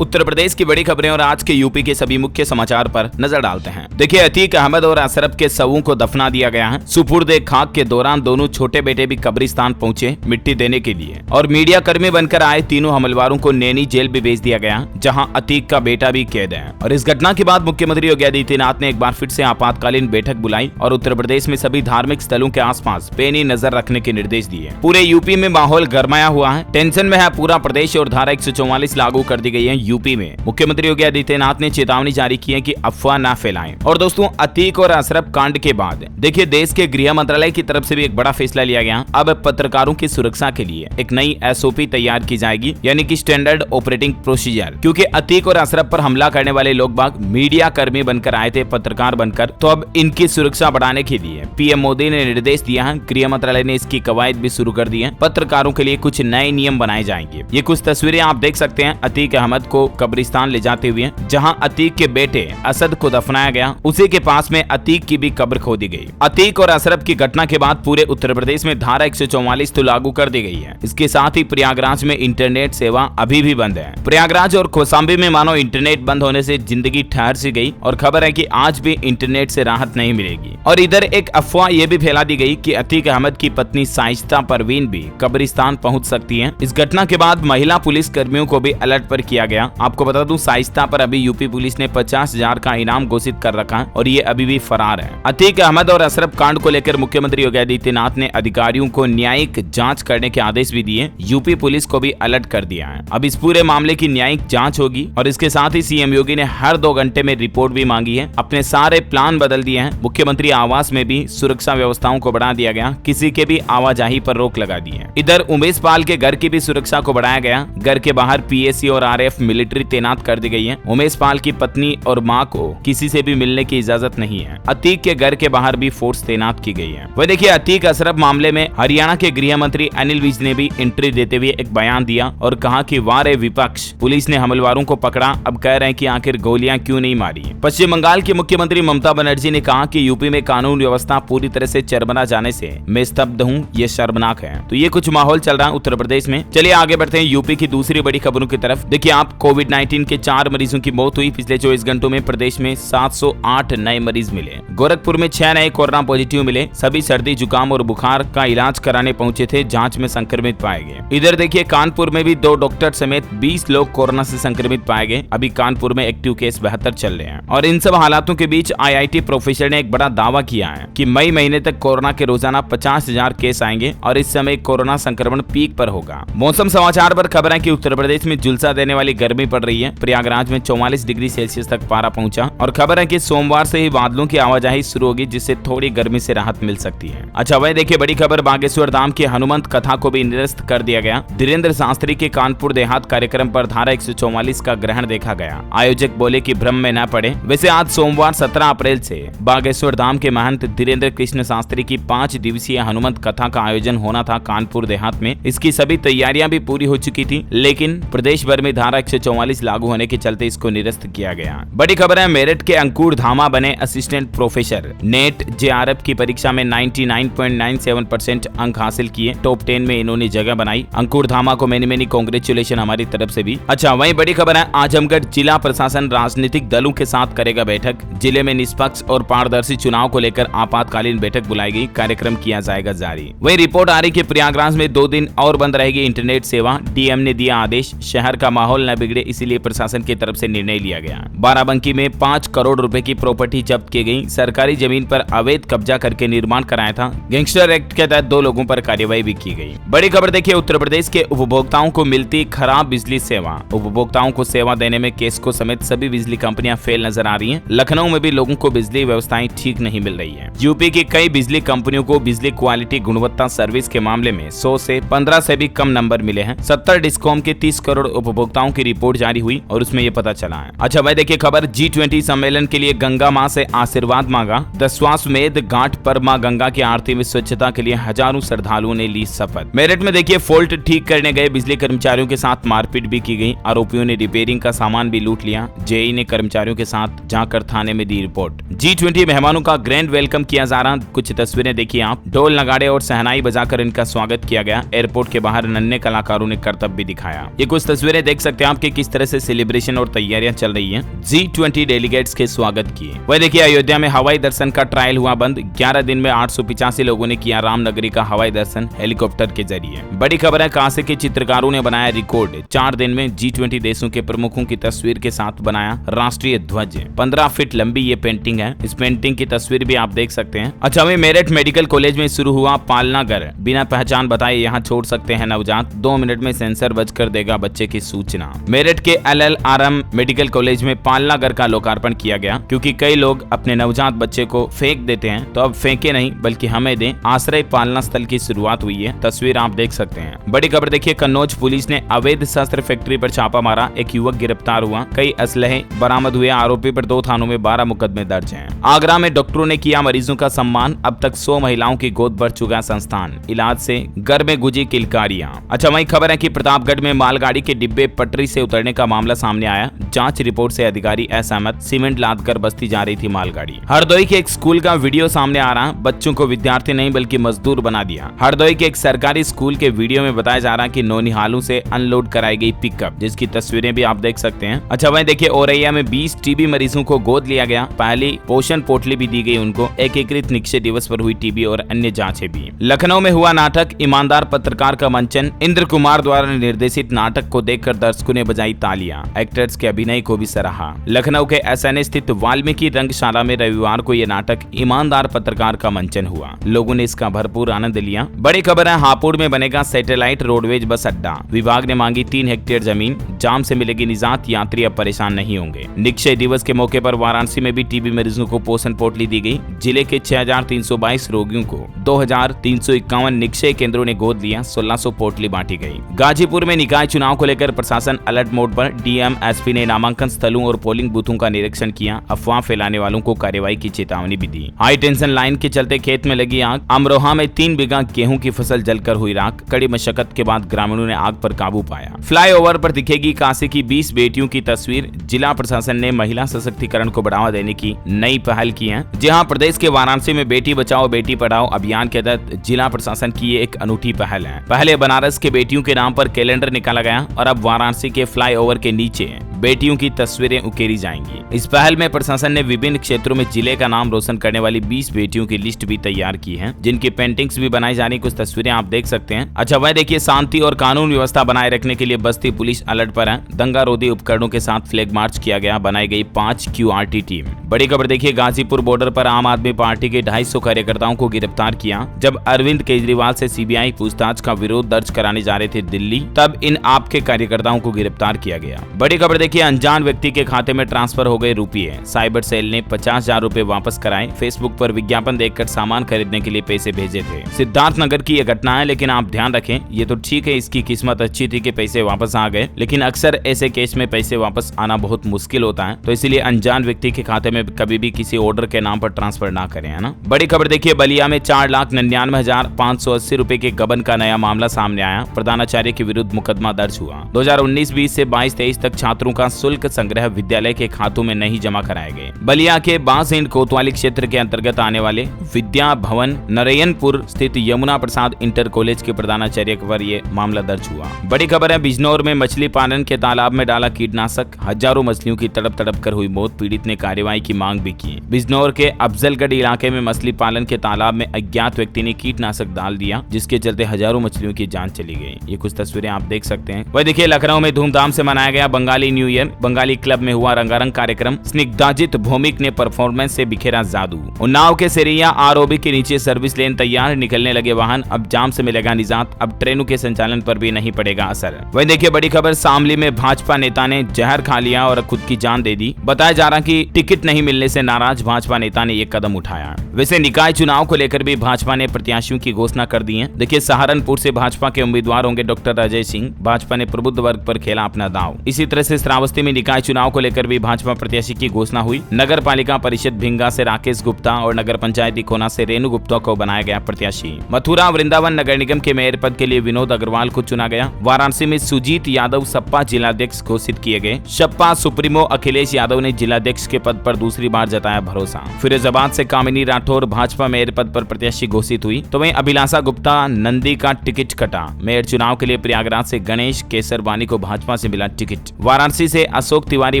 उत्तर प्रदेश की बड़ी खबरें और आज के यूपी के सभी मुख्य समाचार पर नजर डालते हैं। देखिए, अतीक अहमद और अशरफ के शवों को दफना दिया गया है। सुपुर्दे खाक के दौरान दोनों छोटे बेटे भी कब्रिस्तान पहुंचे मिट्टी देने के लिए और मीडिया कर्मी बनकर आए तीनों हमलवारों को नैनी जेल भी भेज दिया गया, जहां अतीक का बेटा भी कैद है। और इस घटना के बाद मुख्यमंत्री योगी आदित्यनाथ ने एक बार फिर से आपातकालीन बैठक बुलाई और उत्तर प्रदेश में सभी धार्मिक स्थलों के आसपास पैनी नजर रखने के निर्देश दिए। पूरे यूपी में माहौल गरमाया हुआ है, टेंशन में है पूरा प्रदेश और धारा 144 लागू कर दी गई है यूपी में। मुख्यमंत्री योगी आदित्यनाथ ने चेतावनी जारी की है कि अफवाह ना फैलाएं। और दोस्तों, अतीक और अशरफ कांड के बाद देखिए देश के गृह मंत्रालय की तरफ से भी एक बड़ा फैसला लिया गया। अब पत्रकारों की सुरक्षा के लिए एक नई SOP तैयार की जाएगी, यानी कि स्टैंडर्ड ऑपरेटिंग प्रोसीजर। क्योंकि अतीक और अशरफ पर हमला करने वाले लोग बाग मीडिया कर्मी बनकर आए थे, पत्रकार बनकर, तो अब इनकी सुरक्षा बढ़ाने के लिए PM मोदी ने निर्देश दिया है। गृह मंत्रालय ने इसकी कवायद भी शुरू कर दी है। पत्रकारों के लिए कुछ नए नियम बनाए जाएंगे। ये कुछ तस्वीरें आप देख सकते हैं अतीक अहमद को कब्रिस्तान ले जाते हुए, जहां अतीक के बेटे असद को दफनाया गया, उसी के पास में अतीक की भी कब्र खोदी गई। अतीक और अशरफ की घटना के बाद पूरे उत्तर प्रदेश में धारा 144 तो लागू कर दी गई है। इसके साथ ही प्रयागराज में इंटरनेट सेवा अभी भी बंद है। प्रयागराज और कौशाम्बी में मानो इंटरनेट बंद होने से जिंदगी ठहर सी गई और खबर है कि आज भी इंटरनेट से राहत नहीं मिलेगी। और इधर एक अफवाह यह भी फैला दी गई कि अतीक अहमद की पत्नी शाइस्ता परवीन भी कब्रिस्तान पहुंच सकती है। इस घटना के बाद महिला पुलिस कर्मियों को भी अलर्ट पर किया गया। आपको बता दूं, शाइस्ता पर अभी यूपी पुलिस ने 50,000 का इनाम घोषित कर रखा है और ये अभी भी फरार है। अतीक अहमद और अशरफ कांड को लेकर मुख्यमंत्री योगी आदित्यनाथ ने अधिकारियों को न्यायिक जांच करने के आदेश भी दिए। यूपी पुलिस को भी अलर्ट कर दिया है। अब इस पूरे मामले की न्यायिक जांच होगी और इसके साथ ही CM योगी ने हर 2 घंटे में रिपोर्ट भी मांगी है। अपने सारे प्लान बदल दिए हैं। मुख्यमंत्री आवास में भी सुरक्षा व्यवस्थाओं को बढ़ा दिया गया, किसी के भी आवाजाही पर रोक लगा दी है। इधर उमेश पाल के घर की भी सुरक्षा को बढ़ाया गया। घर के बाहर PSC और RF मिलिट्री तैनात कर दी गई है। उमेश पाल की पत्नी और मां को किसी से भी मिलने की इजाजत नहीं है। अतीक के घर के बाहर भी फोर्स तैनात की गई है। वह देखिए, अतीक अशरफ मामले में हरियाणा के गृह मंत्री अनिल विज ने भी एंट्री देते हुए एक बयान दिया और कहा कि वारे विपक्ष, पुलिस ने हमलवारों को पकड़ा, अब कह रहे हैं कि आखिर गोलियां क्यों नहीं मारी। पश्चिम बंगाल की मुख्यमंत्री ममता बनर्जी ने कहा कि यूपी में कानून व्यवस्था पूरी तरह से चरमरा जाने से मैं स्तब्ध हूँ, ये शर्मनाक है। तो ये कुछ माहौल चल रहा है उत्तर प्रदेश में। चलिए आगे बढ़ते हैं यूपी की दूसरी बड़ी खबरों की तरफ। देखिए, आप कोविड-19 के 4 मरीजों की मौत हुई। पिछले 24 घंटों में प्रदेश में 708 नए मरीज मिले। गोरखपुर में 6 नए कोरोना पॉजिटिव मिले। सभी सर्दी, जुकाम और बुखार का इलाज कराने पहुंचे थे, जांच में संक्रमित पाए गए। इधर देखिए, कानपुर में भी 2 डॉक्टर समेत 20 लोग कोरोना से संक्रमित पाए गए। अभी कानपुर में एक्टिव केस 72 चल रहे हैं। और इन सब हालातों के बीच IIT प्रोफेसर ने एक बड़ा दावा किया है कि मई महीने तक कोरोना के रोजाना 50,000 केस आएंगे और इस समय कोरोना संक्रमण पीक पर होगा। मौसम समाचार पर खबर है कि उत्तर प्रदेश में झुलसा देने वाली गर्मी पड़ रही है। प्रयागराज में 44 डिग्री सेल्सियस तक पारा पहुंचा और खबर है कि सोमवार से ही बादलों की आवाजाही शुरू होगी, जिससे थोड़ी गर्मी से राहत मिल सकती है। अच्छा, वही देखिए, बड़ी खबर बागेश्वर धाम की हनुमंत कथा को भी निरस्त कर दिया गया। धीरेन्द्र शास्त्री के कानपुर देहात कार्यक्रम पर धारा 144 का ग्रहण देखा गया। आयोजक बोले कि भ्रम में न पड़े। वैसे आज सोमवार 17 अप्रैल से बागेश्वर धाम के महंत धीरेन्द्र कृष्ण शास्त्री की 5 दिवसीय हनुमंत कथा का आयोजन होना था कानपुर देहात में। इसकी सभी तैयारियां भी पूरी हो चुकी थी, लेकिन प्रदेश भर में धारा 144 लागू होने के चलते इसको निरस्त किया गया। बड़ी खबर है, मेरठ के अंकुर धामा बने असिस्टेंट प्रोफेसर। नेट JRF की परीक्षा में 99.97% अंक हासिल किए। टॉप 10 में इन्होंने जगह बनाई। अंकुर धामा को मेनी कांग्रेचुलेशन हमारी तरफ से भी। अच्छा, वहीं बड़ी खबर है, आजमगढ़ जिला प्रशासन राजनीतिक दलों के साथ करेगा बैठक। जिले में निष्पक्ष और पारदर्शी चुनाव को लेकर आपातकालीन बैठक बुलाई गई। कार्यक्रम किया जाएगा जारी। वही रिपोर्ट आ रही कि प्रयागराज में 2 दिन और बंद रहेगी इंटरनेट सेवा। DM ने दिया आदेश, शहर का माहौल न बिगड़े, इसीलिए प्रशासन की तरफ से निर्णय लिया गया। बाराबंकी में 5 करोड़ रुपए की प्रॉपर्टी जब्त की गई। सरकारी जमीन पर अवैध कब्जा करके निर्माण कराया था। गैंगस्टर एक्ट के तहत 2 लोगों पर कार्रवाई भी की गई। बड़ी खबर देखिए, उत्तर प्रदेश के उपभोक्ताओं को मिलती खराब बिजली सेवा। उपभोक्ताओं को सेवा देने में केस्को समेत सभी बिजली कंपनियां फेल नजर आ रही हैं। लखनऊ में भी लोगों को बिजली व्यवस्थाएं ठीक नहीं मिल रही है। यूपी की कई बिजली कंपनियों को बिजली क्वालिटी, गुणवत्ता, सर्विस के मामले में 100 से 15 से भी कम नंबर मिले हैं। 70 डिस्कॉम के 30 करोड़ उपभोक्ताओं की रिपोर्ट जारी हुई और उसमें ये पता चला है। अच्छा, वह देखिए खबर, G20 सम्मेलन के लिए गंगा मां से आशीर्वाद मांगा। दशाश्वमेध घाट पर मां गंगा की आरती में स्वच्छता के लिए हजारों श्रद्धालुओं ने ली शपथ। मेरठ में देखिए फॉल्ट ठीक करने गए बिजली कर्मचारियों के साथ मारपीट भी की गई। आरोपियों ने रिपेयरिंग का सामान भी लूट लिया। जेई ने कर्मचारियों के साथ जाकर थाने में दी रिपोर्ट। G20 मेहमानों का ग्रैंड वेलकम किया जा रहा। कुछ तस्वीरें देखिए आप। ढोल नगाड़े और सहनाई बजाकर इनका स्वागत किया गया। एयरपोर्ट के बाहर नन्हे कलाकारों ने करतब भी दिखाया। ये कुछ तस्वीरें देख सकते हैं आप कि किस तरह से सेलिब्रेशन और तैयारियां चल रही हैं। G20 डेलीगेट्स के स्वागत किए। वह देखिए अयोध्या में हवाई दर्शन का ट्रायल हुआ बंद। 11 दिन में 885 लोगों ने किया रामनगरी का हवाई दर्शन हेलीकॉप्टर के जरिए। बड़ी खबर है, काशी के चित्रकारों ने बनाया रिकॉर्ड। 4 दिन में G20 देशों के प्रमुखों की तस्वीर के साथ बनाया राष्ट्रीय ध्वज। 15 फीट लंबी ये पेंटिंग है। इस पेंटिंग की तस्वीर भी आप देख सकते हैं। अच्छा, वहीं मेरठ मेडिकल कॉलेज में शुरू हुआ पालना घर। बिना पहचान बताए यहाँ छोड़ सकते हैं नवजात। 2 मिनट में सेंसर बजकर देगा बच्चे की सूचना। मेरठ के LLRM मेडिकल कॉलेज में पालना घर का लोकार्पण किया गया। क्योंकि कई लोग अपने नवजात बच्चे को फेंक देते हैं, तो अब फेंके नहीं बल्कि हमें दें। आश्रय पालना स्थल की शुरुआत हुई है। तस्वीर आप देख सकते हैं। बड़ी खबर देखिए, कन्नौज पुलिस ने अवैध शस्त्र फैक्ट्री पर छापा मारा। एक युवक गिरफ्तार हुआ। कई असलहे बरामद हुए। आरोपी पर 2 थानों में 12 मुकदमे दर्ज हैं। आगरा में डॉक्टरों ने किया मरीजों का सम्मान। अब तक 100 महिलाओं की गोद भर चुका संस्थान। इलाज से घर में गुजी किलकारियां। अच्छा, वही खबर है कि प्रतापगढ़ में मालगाड़ी के डिब्बे पटरी से उतरने का मामला सामने आया। जांच रिपोर्ट से अधिकारी असहमत। सीमेंट लादकर बस्ती जा रही थी मालगाड़ी। हरदोई के एक स्कूल का वीडियो सामने आ रहा। बच्चों को विद्यार्थी नहीं बल्कि मजदूर बना दिया। हरदोई के एक सरकारी स्कूल के वीडियो में बताया जा रहा कि नौनिहालों से अनलोड कराई गई पिकअप, जिसकी तस्वीरें भी आप देख सकते हैं। अच्छा, वहीं देखिए औरैया में 20 टीबी मरीजों को गोद लिया गया। पहली पोषण पोटली भी दी गई उनको। एकीकृत निक्षय दिवस पर हुई टीबी और अन्य जांचें भी। लखनऊ में हुआ नाटक ईमानदार पत्रकार का मंचन। इंद्र कुमार द्वारा निर्देशित नाटक को देखकर दर्शकों ने बजाई तालियां। एक्टर्स के अभिनय को भी सराहा। लखनऊ के SN स्थित वाल्मीकि रंगशाला में रविवार को यह नाटक ईमानदार पत्रकार का मंचन हुआ। लोगों ने इसका भरपूर आनंद लिया। बड़ी खबर है, हापुड़ में बनेगा सैटेलाइट रोडवेज बस अड्डा। विभाग ने मांगी 3 हेक्टेयर जमीन। जाम से मिलेगी निजात। यात्री अब परेशान नहीं होंगे। निक्षय दिवस के मौके पर वाराणसी में भी टीबी मरीजों को पोषण पोटली दी गई। जिले के 6322 रोगियों को 2351 निक्षय केंद्रों ने गोद लिया। 1600 पोटली बांटी गई। गाजीपुर में निकाय चुनाव को लेकर प्रशासन अलर्ट मोड पर। DM SP ने नामांकन स्थलों और पोलिंग बूथों का निरीक्षण किया। अफवाह फैलाने वालों को कार्रवाई की चेतावनी भी दी। हाई टेंशन लाइन के चलते खेत में लगी आग। अमरोहा में 3 बीघा गेहूं की फसल जलकर हुई राख। कड़ी मशक्कत के बाद ग्रामीणों ने आग पर काबू पाया। फ्लाईओवर पर दिखेगी काशी की 20 बेटियों की तस्वीर। जिला प्रशासन ने महिला सशक्तिकरण को बढ़ावा देने की नई पहल की है। जहां प्रदेश के वाराणसी में बेटी बचाओ बेटी पढ़ाओ अभियान के तहत जिला प्रशासन की ये एक अनूठी पहल है। पहले बनारस के बेटियों के नाम पर कैलेंडर निकाला गया और अब वाराणसी के फ्लाईओवर के नीचे बेटियों की तस्वीरें उकेरी जाएंगी। इस पहल में प्रशासन ने विभिन्न क्षेत्रों में जिले का नाम रोशन करने वाली 20 बेटियों की लिस्ट भी तैयार की है, जिनकी पेंटिंग्स भी बनाई जा रही। कुछ तस्वीरें आप देख सकते हैं। अच्छा, वह देखिए शांति और कानून व्यवस्था बनाए रखने के लिए बस्ती पुलिस अलर्ट पर है। दंगा रोधी उपकरणों के साथ फ्लैग मार्च किया गया। बनाई गई 5 QRT टीम। बड़ी खबर देखिए, गाजीपुर बॉर्डर पर आम आदमी पार्टी के 250 कार्यकर्ताओं को गिरफ्तार किया। जब अरविंद केजरीवाल से CBI पूछताछ का विरोध दर्ज कराने जा रहे थे दिल्ली, तब इन आप के कार्यकर्ताओं को गिरफ्तार किया गया। बड़ी खबर देखिए, अनजान व्यक्ति के खाते में ट्रांसफर हो गए रुपये। साइबर सेल ने 50,000 रुपए वापस कराए। फेसबुक पर विज्ञापन देखकर सामान खरीदने के लिए पैसे भेजे थे। सिद्धार्थनगर की यह घटना है, लेकिन आप ध्यान रखें, ये तो ठीक है, इसकी किस्मत अच्छी थी कि पैसे वापस आ गए, लेकिन अक्सर ऐसे केस में पैसे वापस आना बहुत मुश्किल होता है। तो इसलिए अनजान व्यक्ति के खाते में कभी भी किसी ऑर्डर के नाम पर ट्रांसफर ना करें, है ना। बड़ी खबर देखिए, बलिया में 4,99,580 रुपए के गबन का नया मामला सामने आया। प्रधानाचार्य के विरुद्ध मुकदमा दर्ज हुआ। 2019-20 से 22-23 तक छात्रों का शुल्क संग्रह विद्यालय के खातों में नहीं जमा कराए गए। बलिया के बांसहिंड कोतवाली क्षेत्र के अंतर्गत आने वाले विद्या भवन नरयनपुर स्थित यमुना प्रसाद इंटर कॉलेज के प्रधानाचार्य पर यह मामला दर्ज हुआ। बड़ी खबर है, बिजनौर में मछली पालन के तालाब में डाला कीटनाशक। हजारों मछलियों की तड़प तड़प कर हुई मौत। पीड़ित ने कार्रवाई की मांग भी की। बिजनौर के अफजलगढ़ इलाके में मछली पालन के तालाब में अज्ञात व्यक्ति ने कीटनाशक डाल दिया, जिसके चलते हजारों मछलियों की जान चली गई। ये कुछ तस्वीरें आप देख सकते हैं। वह देखिए, लखनऊ में धूमधाम से मनाया गया Bengali new year. Bengali club में हुआ रंगारंग कार्यक्रम। स्निग्धाजित भौमिक ने परफॉर्मेंस से बिखेरा जादू। उन्नाव के सेरिया ROB के नीचे सर्विस लेन तैयार। निकलने लगे वाहन। अब जाम से मिलेगा निजात। अब ट्रेनों के संचालन पर भी नहीं पड़ेगा असर। वहीं देखिए, बड़ी खबर, शामली में भाजपा नेता ने जहर खा लिया और खुद की जान दे दी। बताया जा रहा कि टिकट नहीं मिलने से नाराज भाजपा नेता ने यह कदम उठाया। वैसे निकाय चुनाव को लेकर भी भाजपा ने प्रत्याशियों की घोषणा कर दी है। देखिए, सहारनपुर से भाजपा के उम्मीदवार होंगे डॉक्टर अजय सिंह। भाजपा ने प्रबुद्ध वर्ग पर खेला अपना दांव। इसी तरह से श्रावस्ती में निकाय चुनाव को लेकर भी भाजपा प्रत्याशी की घोषणा हुई। नगर पालिका परिषद भिंगा से राकेश गुप्ता और नगर पंचायत इकोना से रेणु गुप्ता को बनाया गया प्रत्याशी। मथुरा वृंदावन नगर निगम के मेयर पद के लिए विनोद अग्रवाल को चुना गया। वाराणसी में सुजीत यादव सपा जिलाध्यक्ष घोषित किए गए। सपा सुप्रीमो अखिलेश यादव ने जिलाध्यक्ष के पद पर दूसरी बार जताया भरोसा। फिरोजाबाद से कामिनी राठौर भाजपा मेयर पद पर प्रत्याशी घोषित हुई। तो वहीं अभिलाषा गुप्ता नंदी का टिकट कटा। मेयर चुनाव के लिए प्रयागराज से गणेश केसरवानी को भाजपा से मिला टिकट। वाराणसी से अशोक तिवारी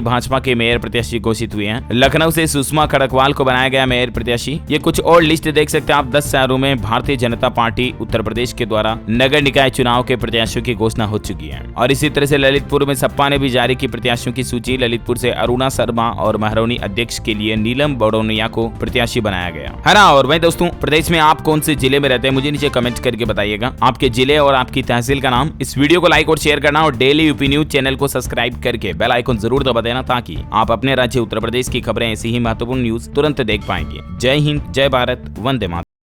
भाजपा के मेयर प्रत्याशी घोषित हुए हैं। लखनऊ से सुषमा खड़कवाल को बनाया गया मेयर प्रत्याशी। ये कुछ और लिस्ट देख सकते हैं आप 10 शहरों में भारतीय जनता पार्टी उत्तर प्रदेश के द्वारा नगर निकाय चुनाव के प्रत्याशियों की घोषणा हो चुकी है। और इसी तरह से ललितपुर में सपा ने भी जारी की प्रत्याशियों की सूची। ललितपुर से अरुणा शर्मा और महरौनी अध्यक्ष के लिए नीलम बड़ौनिया को प्रत्याशी बनाया गया है ना। और वहीं दोस्तों, प्रदेश में आप कौन से जिले में रहते हैं मुझे नीचे कमेंट करके बताइएगा आपके जिले और आपकी तहसील का नाम। इस वीडियो को लाइक और शेयर करना और डेली यूपी न्यूज चैनल को सब्सक्राइब करके बेल आइकन जरूर दबा देना ताकि आप अपने राज्य उत्तर प्रदेश की खबरें ऐसी ही महत्वपूर्ण न्यूज तुरंत देख पाएंगे। जय हिंद, जय भारत, वंदे मातरम।